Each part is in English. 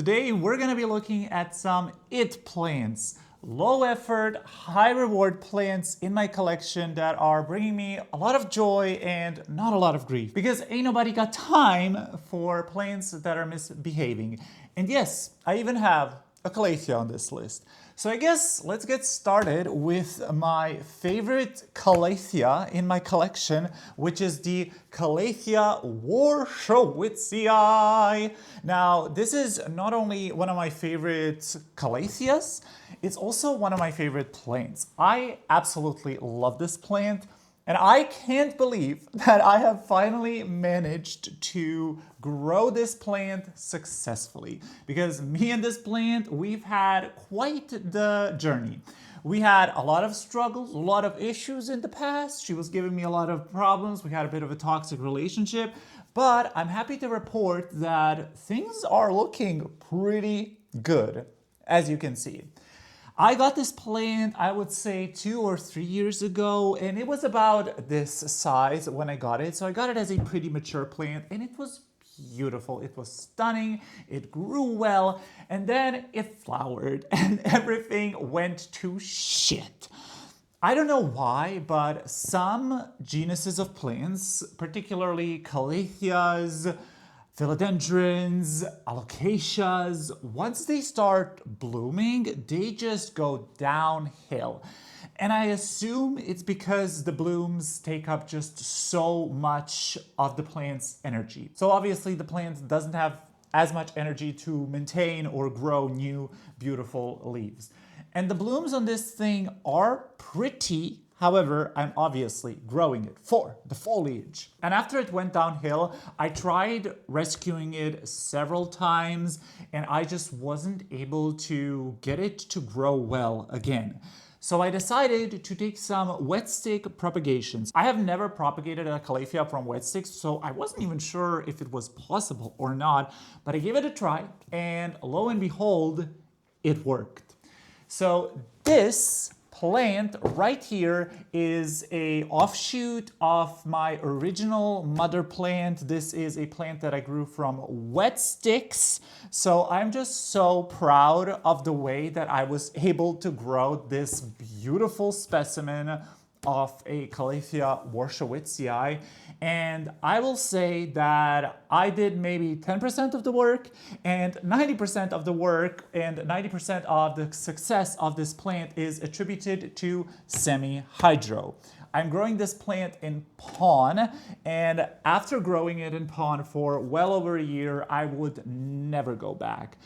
Today we're going to be looking at some IT plants, low effort, high reward plants in my collection that are bringing me a lot of joy and not a lot of grief, because ain't nobody got time for plants that are misbehaving. And yes, I even have a Calathea on this list. So I guess let's get started with my favorite Calathea in my collection, which is the Calathea Warscewiczii. Now, this is not only one of my favorite Calatheas, it's also one of my favorite plants. I absolutely love this plant. And I can't believe that I have finally managed to grow this plant successfully, because me and this plant, we've had quite the journey. We had a lot of struggles, a lot of issues in the past. She was giving me a lot of problems. We had a bit of a toxic relationship, but I'm happy to report that things are looking pretty good, as you can see. I got this plant, I would say 2 or 3 years ago, and it was about this size when I got it. So I got it as a pretty mature plant, and it was beautiful. It was stunning, it grew well, and then it flowered, and everything went to shit. I don't know why, but some genuses of plants, particularly Calatheas, philodendrons, alocasias, once they start blooming, they just go downhill. And I assume it's because the blooms take up just so much of the plant's energy. So obviously the plant doesn't have as much energy to maintain or grow new beautiful leaves. And the blooms on this thing are pretty. However, I'm obviously growing it for the foliage. And after it went downhill, I tried rescuing it several times, and I just wasn't able to get it to grow well again. So I decided to take some wet stick propagations. I have never propagated a Calathea from wet sticks, so I wasn't even sure if it was possible or not, but I gave it a try, and lo and behold, it worked. So this plant right here is a offshoot of my original mother plant. This is a plant that I grew from wet sticks. So I'm just so proud of the way that I was able to grow this beautiful specimen of a Calathea Warscewiczii. And I will say that I did maybe 10% of the work, and 90% of the work and 90% of the success of this plant is attributed to semi-hydro. I'm growing this plant in pon, and after growing it in pon for well over a year, I would never go back.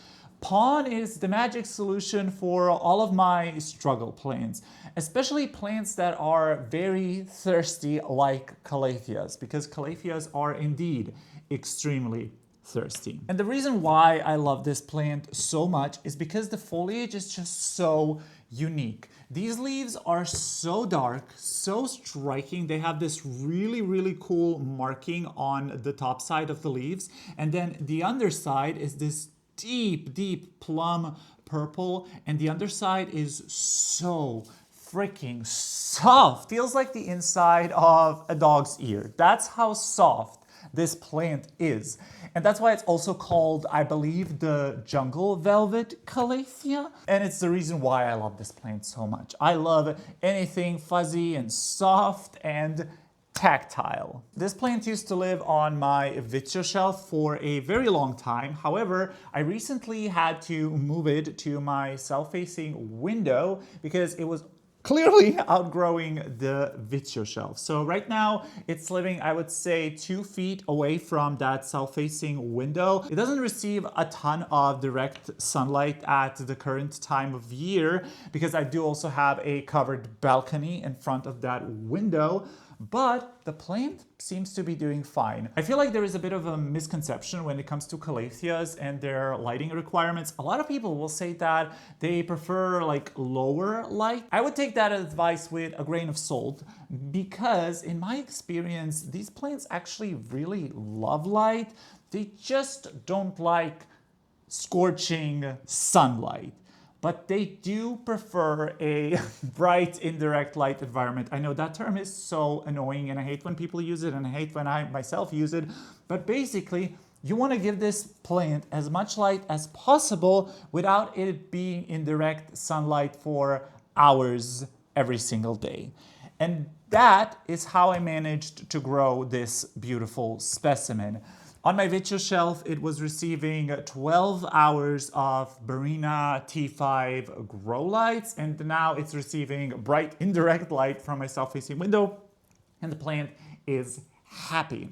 Pon is the magic solution for all of my struggle plants, especially plants that are very thirsty like Calatheas, because Calatheas are indeed extremely thirsty. And the reason why I love this plant so much is because the foliage is just so unique. These leaves are so dark, so striking. They have this really, really cool marking on the top side of the leaves. And then the underside is this deep plum purple, and the underside is so freaking soft. Feels like the inside of a dog's ear. That's how soft this plant is. And that's why it's also called, I believe, the jungle velvet Calathea. And it's the reason why I love this plant so much. I love anything fuzzy and soft and tactile. This plant used to live on my Wittershelf for a very long time. However, I recently had to move it to my south-facing window because it was clearly outgrowing the Wittershelf. So right now it's living, I would say, 2 feet away from that south-facing window. It doesn't receive a ton of direct sunlight at the current time of year because I do also have a covered balcony in front of that window. But the plant seems to be doing fine. I feel like there is a bit of a misconception when it comes to Calatheas and their lighting requirements. A lot of people will say that they prefer like lower light. I would take that advice with a grain of salt, because in my experience, these plants actually really love light. They just don't like scorching sunlight. But they do prefer a bright indirect light environment. I know that term is so annoying, and I hate when people use it, and I hate when I myself use it. But basically, you want to give this plant as much light as possible without it being in direct sunlight for hours every single day. And that is how I managed to grow this beautiful specimen. On my Vitro shelf, it was receiving 12 hours of Barina T5 grow lights, and now it's receiving bright indirect light from my south-facing window, and the plant is happy.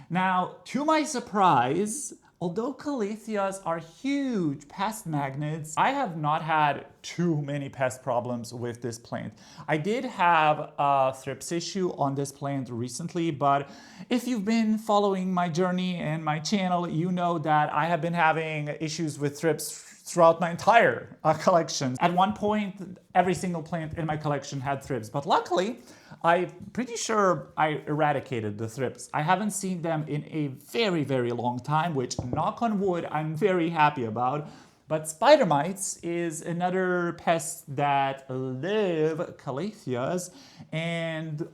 Now, to my surprise, although calatheas are huge pest magnets, I have not had too many pest problems with this plant. I did have a thrips issue on this plant recently, but if you've been following my journey and my channel, you know that I have been having issues with thrips throughout my entire collection. At one point, every single plant in my collection had thrips, but luckily, I'm pretty sure I eradicated the thrips. I haven't seen them in a very, very long time, which, knock on wood, I'm very happy about. But spider mites is another pest that live calatheas, and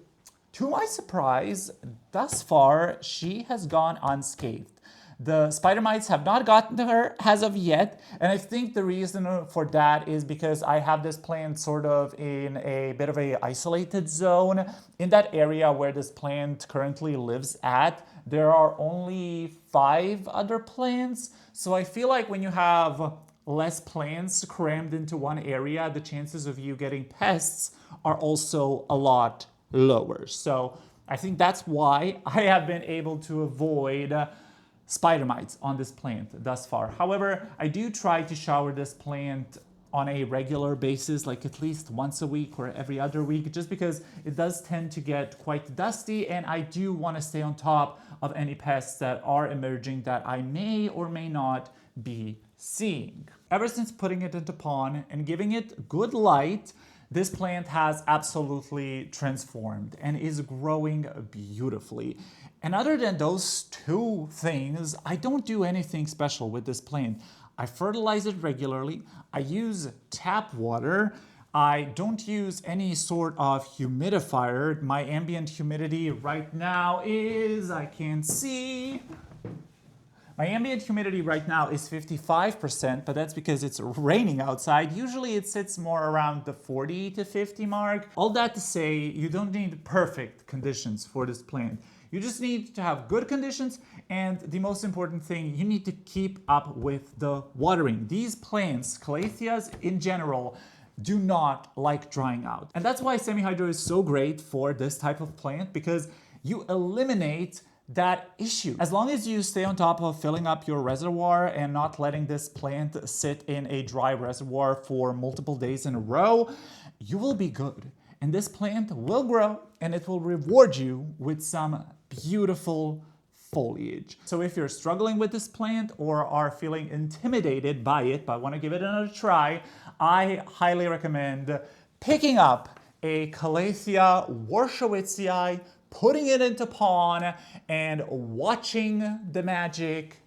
to my surprise, thus far, she has gone unscathed. The spider mites have not gotten to her as of yet, and I think the reason for that is because I have this plant sort of in a bit of a isolated zone. In that area where this plant currently lives at, there are only 5 other plants, so I feel like when you have less plants crammed into one area, the chances of you getting pests are also a lot lower. So I think that's why I have been able to avoid spider mites on this plant thus far. However, I do try to shower this plant on a regular basis, like at least once a week or every other week, just because it does tend to get quite dusty, and I do want to stay on top of any pests that are emerging that I may or may not be seeing. Ever since putting it into pond and giving it good light, this plant has absolutely transformed and is growing beautifully. And other than those 2 things, I don't do anything special with this plant. I fertilize it regularly. I use tap water. I don't use any sort of humidifier. My ambient humidity right now is, I can't see. My ambient humidity right now is 55%, but that's because it's raining outside. Usually it sits more around the 40 to 50 mark. All that to say, you don't need perfect conditions for this plant. You just need to have good conditions, and the most important thing, you need to keep up with the watering. These plants, calatheas in general, do not like drying out. And that's why semi-hydro is so great for this type of plant, because you eliminate that issue. As long as you stay on top of filling up your reservoir and not letting this plant sit in a dry reservoir for multiple days in a row, you will be good. And this plant will grow, and it will reward you with some beautiful foliage. So if you're struggling with this plant or are feeling intimidated by it but want to give it another try, I highly recommend picking up a Calathea warshowitzii, putting it into pond, and watching the magic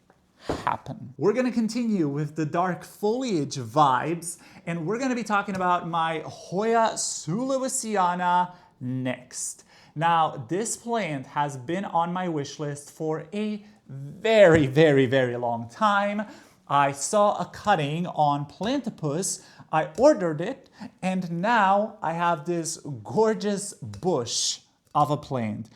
happen. We're gonna continue with the dark foliage vibes, and we're gonna be talking about my Hoya sulawesiana next. Now, this plant has been on my wish list for a very, very, very long time. I saw a cutting on Plantipus, I ordered it, and now I have this gorgeous bush of a plant.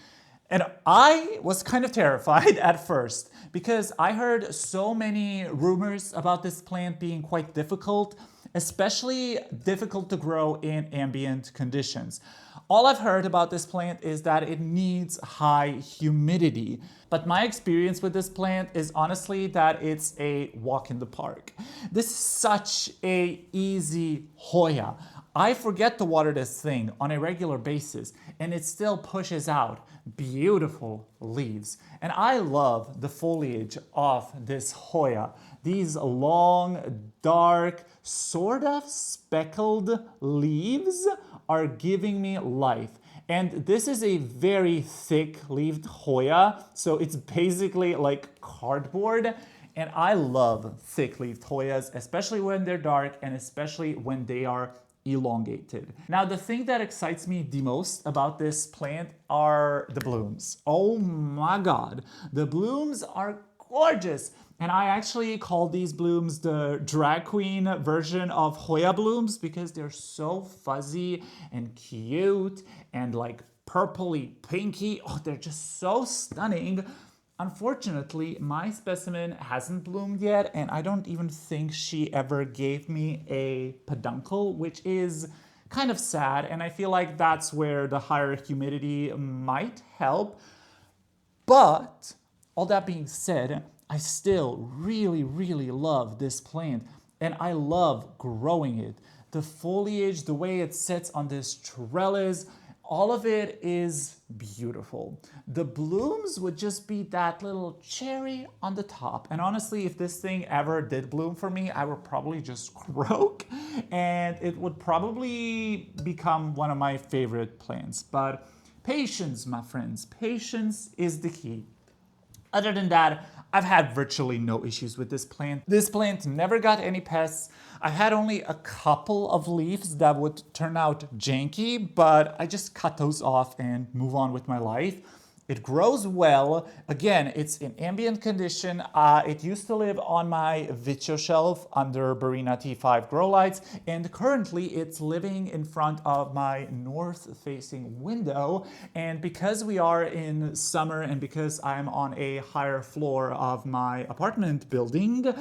And I was kind of terrified at first because I heard so many rumors about this plant being quite difficult, especially difficult to grow in ambient conditions. All I've heard about this plant is that it needs high humidity. But my experience with this plant is honestly that it's a walk in the park. This is such a easy Hoya. I forget to water this thing on a regular basis, and it still pushes out beautiful leaves. And I love the foliage of this Hoya. These long, dark, sort of speckled leaves are giving me life. And this is a very thick-leaved Hoya, so it's basically like cardboard. And I love thick-leaved Hoyas, especially when they're dark and especially when they are elongated. Now, the thing that excites me the most about this plant are the blooms. Oh my God, the blooms are gorgeous. And I actually call these blooms the drag queen version of Hoya blooms because they're so fuzzy and cute and like purpley pinky. Oh, they're just so stunning. Unfortunately, my specimen hasn't bloomed yet, and I don't even think she ever gave me a peduncle, which is kind of sad, and I feel like that's where the higher humidity might help. But all that being said, I still really, really love this plant, and I love growing it. The foliage, the way it sits on this trellis, all of it is beautiful. The blooms would just be that little cherry on the top. And honestly, if this thing ever did bloom for me, I would probably just croak and it would probably become one of my favorite plants. But patience, my friends, patience is the key. Other than that, I've had virtually no issues with this plant. This plant never got any pests. I had only a couple of leaves that would turn out janky, but I just cut those off and move on with my life. It grows well. Again, it's in ambient condition. It used to live on my Vitio shelf under Barina T5 grow lights, and currently it's living in front of my north-facing window. And because we are in summer and because I'm on a higher floor of my apartment building,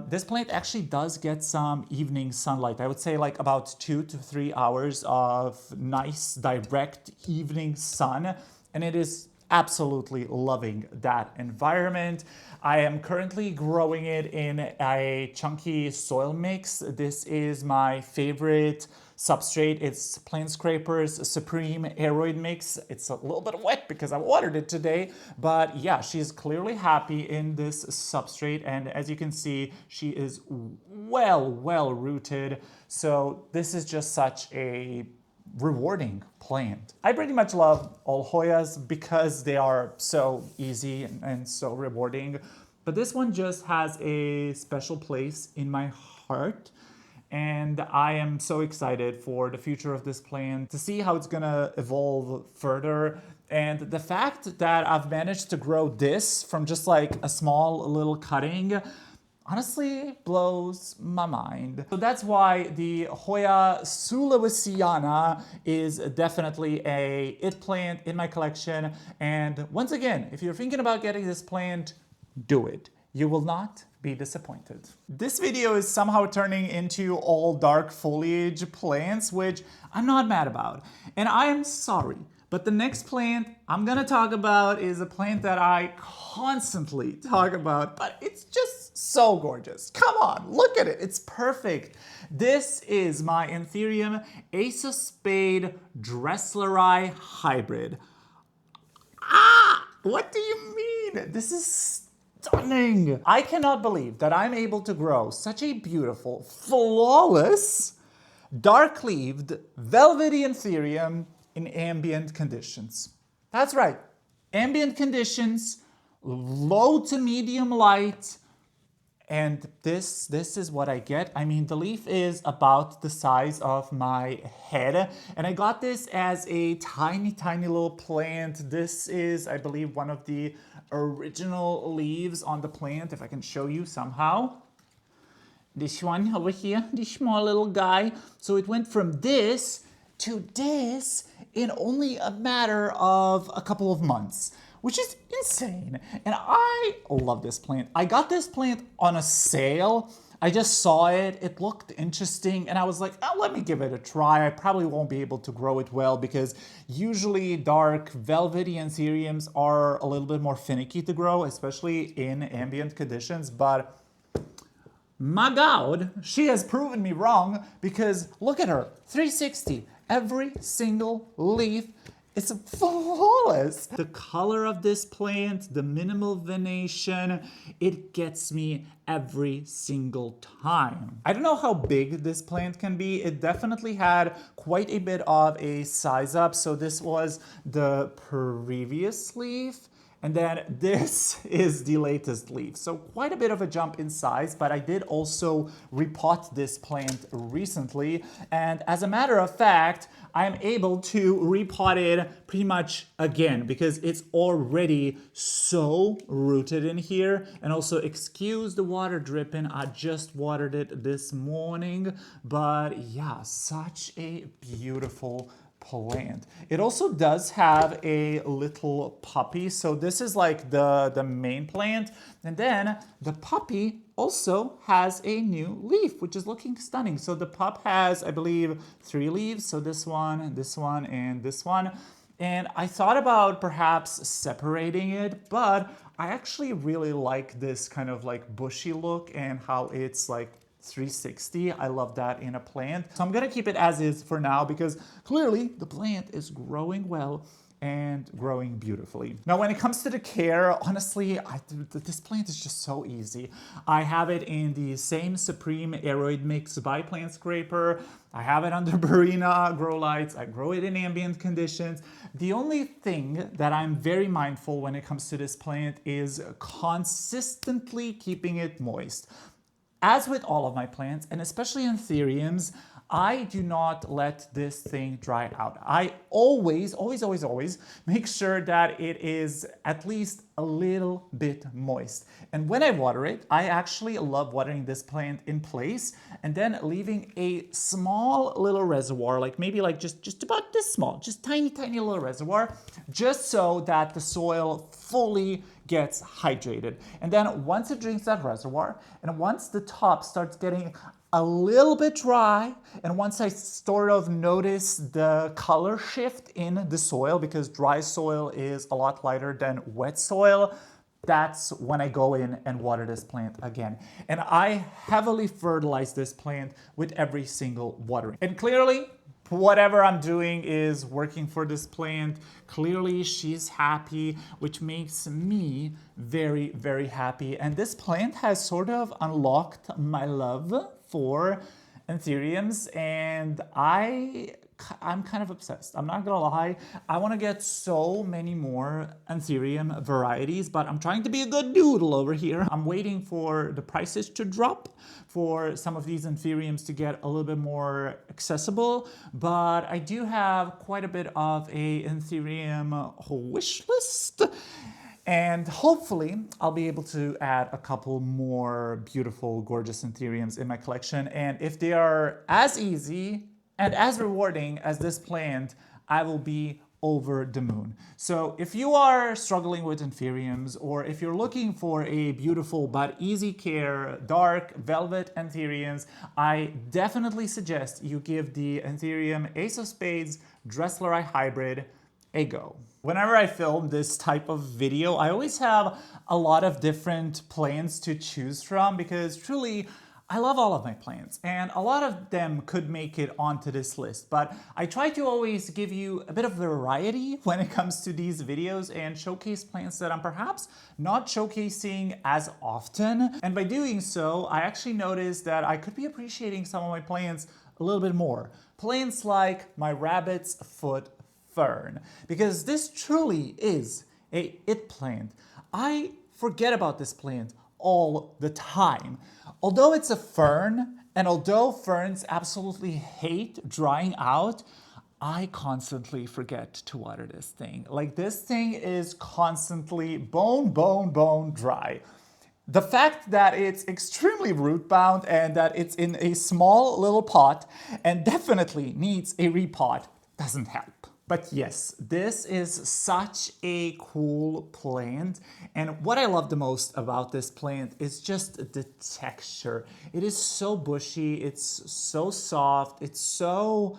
this plant actually does get some evening sunlight. I would say like about 2 to 3 hours of nice direct evening sun. And it is absolutely loving that environment. I am currently growing it in a chunky soil mix. This is my favorite substrate. It's Plant Scraper's Supreme Aeroid Mix. It's a little bit wet because I watered it today, but yeah, she's clearly happy in this substrate. And as you can see, she is well rooted. So this is just such a rewarding plant. I pretty much love all Hoyas because they are so easy and so rewarding, but this one just has a special place in my heart, and I am so excited for the future of this plant, to see how it's gonna evolve further. And the fact that I've managed to grow this from just like a small little cutting honestly blows my mind. So that's why the Hoya sulawesiana is definitely a it plant in my collection. And once again, if you're thinking about getting this plant, do it. You will not be disappointed. This video is somehow turning into all dark foliage plants, which I'm not mad about. And I am sorry, but the next plant I'm gonna talk about is a plant that I constantly talk about, but it's just so gorgeous. Come on, look at it, it's perfect. This is my Anthurium Ace-of-Spade Dressleri Hybrid. What do you mean? This is stunning. I cannot believe that I'm able to grow such a beautiful, flawless, dark-leaved, velvety Anthurium in ambient conditions. That's right, ambient conditions, low to medium light, and this is what I get. I mean, the leaf is about the size of my head, and I got this as a tiny little plant. This is, I believe, one of the original leaves on the plant, if I can show you somehow. This one over here, this small little guy. So it went from this to this in only a matter of a couple of months, which is insane. And I love this plant. I got this plant on a sale. I just saw it, it looked interesting, and I was like, oh, let me give it a try. I probably won't be able to grow it well because usually dark velvety Anthuriums are a little bit more finicky to grow, especially in ambient conditions, but my God, she has proven me wrong because look at her, 360. Every single leaf is flawless. The color of this plant, the minimal venation, it gets me every single time. I don't know how big this plant can be. It definitely had quite a bit of a size up. So this was the previous leaf. And then this is the latest leaf. So quite a bit of a jump in size, but I did also repot this plant recently. And as a matter of fact, I am able to repot it pretty much again because it's already so rooted in here. And also excuse the water dripping. I just watered it this morning, but yeah, such a beautiful plant. It also does have a little puppy. So this is like the main plant. And then the puppy also has a new leaf, which is looking stunning. So the pup has, I believe, 3 leaves. So this one, and this one. And I thought about perhaps separating it, but I actually really like this kind of like bushy look and how it's like 360. I love that in a plant. So I'm gonna keep it as is for now because clearly the plant is growing well and growing beautifully. Now, when it comes to the care, honestly, this plant is just so easy. I have it in the same Supreme Aeroid Mix by Plant Scraper. I have it under Barina grow lights. I grow it in ambient conditions. The only thing that I'm very mindful when it comes to this plant is consistently keeping it moist. As with all of my plants, and especially anthuriums, I do not let this thing dry out. I always make sure that it is at least a little bit moist. And when I water it, I actually love watering this plant in place and then leaving a small little reservoir, like maybe like just about this small, just tiny little reservoir, just so that the soil fully gets hydrated. And then once it drinks that reservoir, and once the top starts getting a little bit dry, and once I sort of notice the color shift in the soil, because dry soil is a lot lighter than wet soil, that's when I go in and water this plant again. And I heavily fertilize this plant with every single watering. And clearly, whatever I'm doing is working for this plant. Clearly, she's happy, which makes me very, very happy. And this plant has sort of unlocked my love for anthuriums, and I'm kind of obsessed. I'm not gonna lie. I want to get so many more anthurium varieties, but I'm trying to be a good noodle over here. I'm waiting for the prices to drop for some of these anthuriums to get a little bit more accessible, but I do have quite a bit of a anthurium wish list. And hopefully I'll be able to add a couple more beautiful, gorgeous anthuriums in my collection. And if they are as easy and as rewarding as this plant, I will be over the moon. So if you are struggling with anthuriums, or if you're looking for a beautiful but easy care dark velvet anthuriums, I definitely suggest you give the Anthurium Ace of Spades Dressleri Hybrid a go. Whenever I film this type of video, I always have a lot of different plants to choose from because truly, I love all of my plants and a lot of them could make it onto this list, but I try to always give you a bit of variety when it comes to these videos and showcase plants that I'm perhaps not showcasing as often. And by doing so, I actually noticed that I could be appreciating some of my plants a little bit more. Plants like my rabbit's foot fern, because this truly is a it plant. I forget about this plant all the time. Although it's a fern, and although ferns absolutely hate drying out, I constantly forget to water this thing. Like, this thing is constantly bone dry. The fact that it's extremely root bound and that it's in a small little pot and definitely needs a repot doesn't help. But yes, this is such a cool plant. And what I love the most about this plant is just the texture. It is so bushy, it's so soft, it's so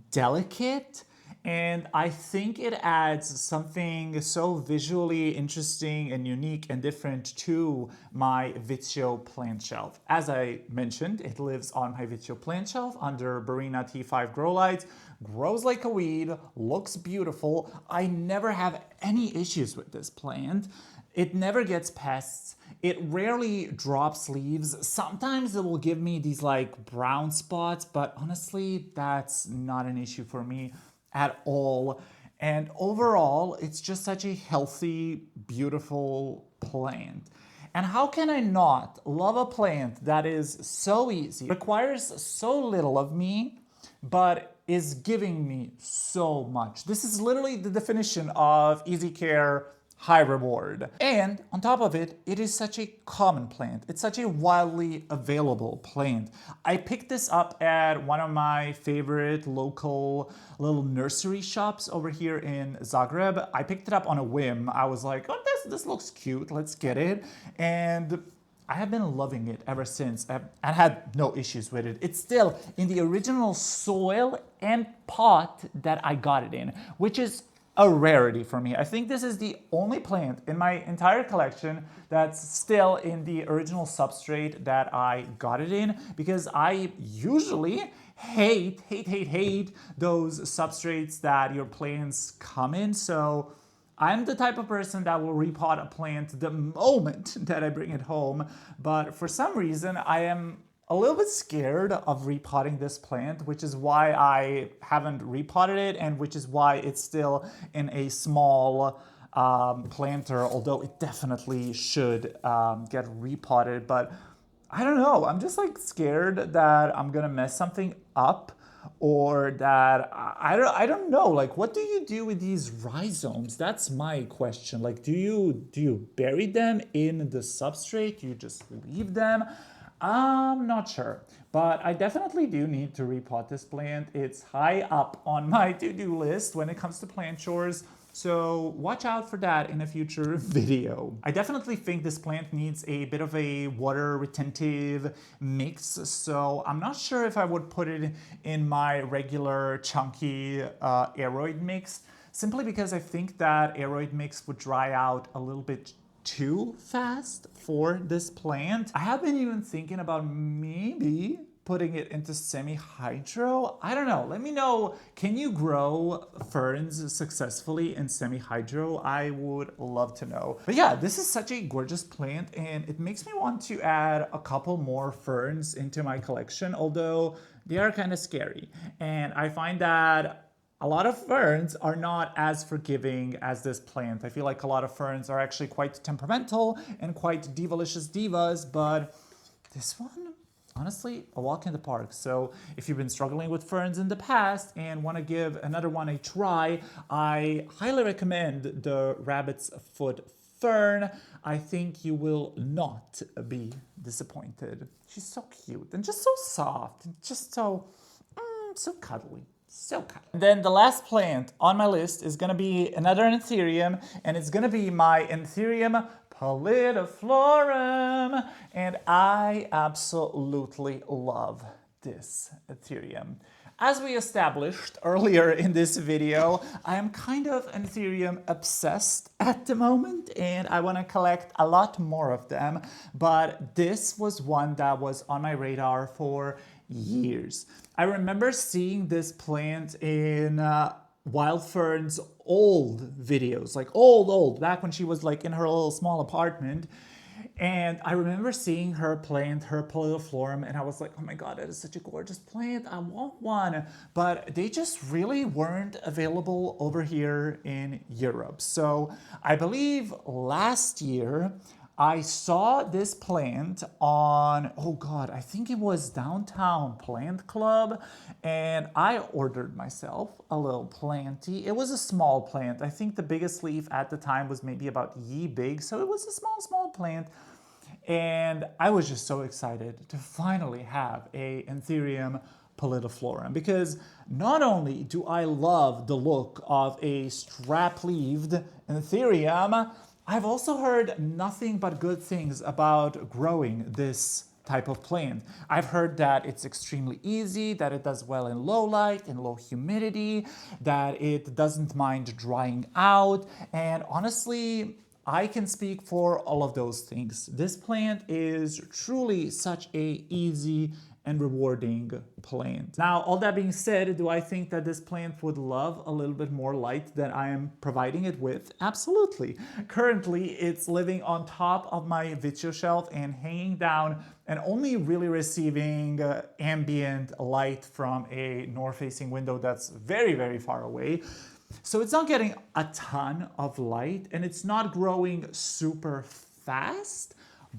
delicate. And I think it adds something so visually interesting and unique and different to my Vittio plant shelf. As I mentioned, it lives on my Vittio plant shelf under Barina T5 grow lights, grows like a weed, looks beautiful. I never have any issues with this plant. It never gets pests. It rarely drops leaves. Sometimes it will give me these like brown spots, but honestly, that's not an issue for me at all. And overall, it's just such a healthy, beautiful plant. And how can I not love a plant that is so easy, requires so little of me, but is giving me so much? This is literally the definition of easy care, high reward. And on top of it, it is such a common plant. It's such a widely available plant. I picked this up at one of my favorite local little nursery shops over here in Zagreb. I picked it up on a whim. I was like, oh, this looks cute, let's get it. And I have been loving it ever since. I had no issues with it. It's still in the original soil and pot that I got it in, which is a rarity for me. I think this is the only plant in my entire collection that's still in the original substrate that I got it in, because I usually hate those substrates that your plants come in. So I'm the type of person that will repot a plant the moment that I bring it home, but for some reason I am a little bit scared of repotting this plant, which is why I haven't repotted it, and which is why it's still in a small planter, although it definitely should get repotted. But I don't know, I'm just like scared that I'm gonna mess something up, or that I don't know, like, what do you do with these rhizomes? That's my question. Like, do you bury them in the substrate? Do you just leave them? I'm not sure, but I definitely do need to repot this plant. It's high up on my to-do list when it comes to plant chores, so watch out for that in a future video. I definitely think this plant needs a bit of a water retentive mix, so I'm not sure if I would put it in my regular chunky aeroid mix, simply because I think that aeroid mix would dry out a little bit too fast for this plant. I have been even thinking about maybe putting it into semi-hydro. I don't know. Let me know. Can you grow ferns successfully in semi-hydro? I would love to know. But yeah, this is such a gorgeous plant, and it makes me want to add a couple more ferns into my collection, although they are kind of scary. And I find that a lot of ferns are not as forgiving as this plant. I feel like a lot of ferns are actually quite temperamental and quite divalicious divas, but this one, honestly, a walk in the park. So if you've been struggling with ferns in the past and want to give another one a try, I highly recommend the rabbit's foot fern. I think you will not be disappointed. She's so cute and just so soft and just so cuddly. So kind. Then the last plant on my list is gonna be another Anthurium, and it's gonna be my Anthurium pallidiflorum, and I absolutely love this Anthurium. As we established earlier in this video, I am kind of Anthurium obsessed at the moment, and I want to collect a lot more of them, but this was one that was on my radar for years. I remember seeing this plant in Wild Fern's old videos, like old, back when she was like in her little small apartment. And I remember seeing her plant, her pallidiflorum, and I was like, oh my God, that is such a gorgeous plant. I want one. But they just really weren't available over here in Europe. So I believe last year, I saw this plant on, oh God, I think it was Downtown Plant Club, and I ordered myself a little planty. It was a small plant. I think the biggest leaf at the time was maybe about yee big, so it was a small plant. And I was just so excited to finally have a Anthurium pallidiflorum, because not only do I love the look of a strap-leaved Anthurium, I've also heard nothing but good things about growing this type of plant. I've heard that it's extremely easy, that it does well in low light, in low humidity, that it doesn't mind drying out, and honestly, I can speak for all of those things. This plant is truly such a easy and rewarding plant. Now, all that being said, do I think that this plant would love a little bit more light than I am providing it with? Absolutely. Currently, it's living on top of my Vitio shelf and hanging down and only really receiving ambient light from a north-facing window that's very, very far away. So it's not getting a ton of light and it's not growing super fast,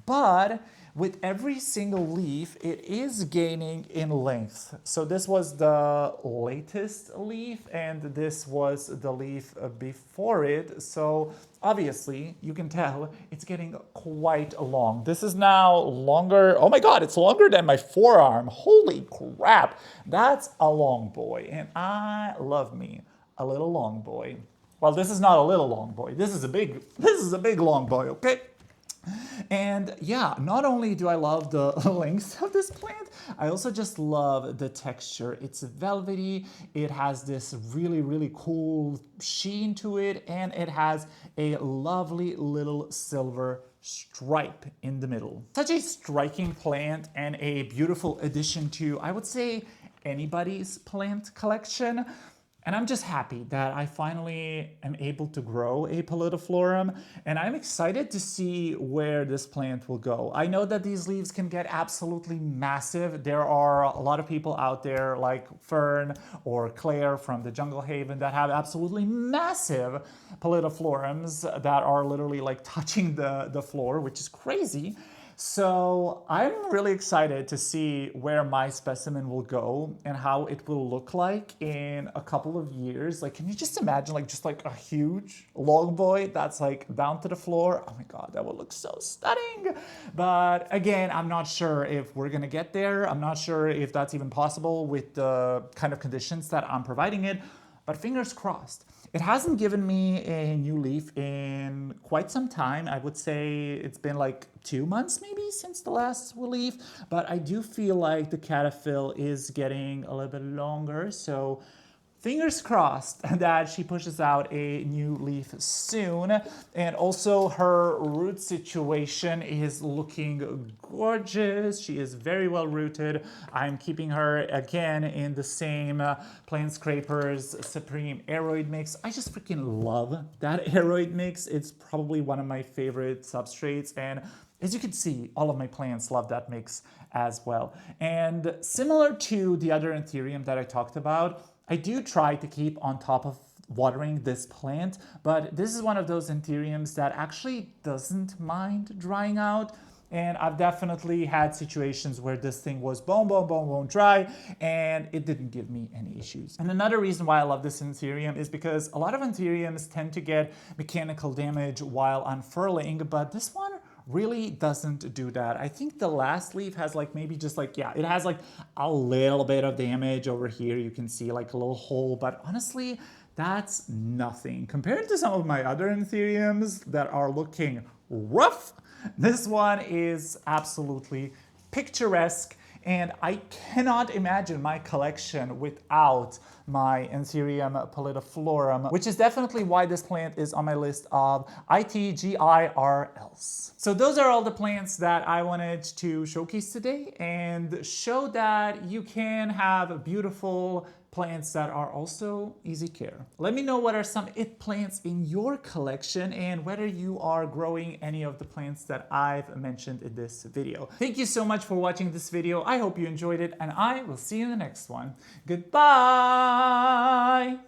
but with every single leaf, it is gaining in length. So this was the latest leaf and this was the leaf before it. So obviously you can tell it's getting quite long. This is now longer. Oh my God, it's longer than my forearm. Holy crap. That's a long boy. And I love me a little long boy. Well, this is not a little long boy. This is a big long boy, okay? And yeah, not only do I love the length of this plant, I also just love the texture. It's velvety, it has this really cool sheen to it, and it has a lovely little silver stripe in the middle. Such a striking plant and a beautiful addition to, I would say, anybody's plant collection. And I'm just happy that I finally am able to grow a Pallidiflorum, and I'm excited to see where this plant will go. I know that these leaves can get absolutely massive. There are a lot of people out there like Fern or Claire from the Jungle Haven that have absolutely massive Pallidiflorums that are literally like touching the floor, which is crazy. So I'm really excited to see where my specimen will go and how it will look like in a couple of years. Like, can you just imagine just like a huge long boy that's like down to the floor? Oh my God, that would look so stunning. But again, I'm not sure if we're gonna get there. I'm not sure if that's even possible with the kind of conditions that I'm providing it, but fingers crossed. It hasn't given me a new leaf in quite some time. I would say it's been like 2 months maybe since the last leaf, but I do feel like the cataphyll is getting a little bit longer. So fingers crossed that she pushes out a new leaf soon. And also her root situation is looking gorgeous. She is very well rooted. I'm keeping her again in the same Planescrapers Supreme Aeroid mix. I just freaking love that Aeroid mix. It's probably one of my favorite substrates, and as you can see, all of my plants love that mix as well. And similar to the other Anthurium that I talked about, I do try to keep on top of watering this plant, but this is one of those Anthuriums that actually doesn't mind drying out. And I've definitely had situations where this thing was bone dry and it didn't give me any issues. And another reason why I love this Anthurium is because a lot of Anthuriums tend to get mechanical damage while unfurling, but this one really doesn't do that. I think the last leaf has like maybe just like, yeah, it has like a little bit of damage over here. You can see like a little hole, but honestly, that's nothing. Compared to some of my other Anthuriums that are looking rough, this one is absolutely picturesque. And I cannot imagine my collection without my Anthurium pallidiflorum, which is definitely why this plant is on my list of ITGIRLs. So those are all the plants that I wanted to showcase today and show that you can have beautiful plants that are also easy care. Let me know what are some it plants in your collection and whether you are growing any of the plants that I've mentioned in this video. Thank you so much for watching this video. I hope you enjoyed it and I will see you in the next one. Goodbye!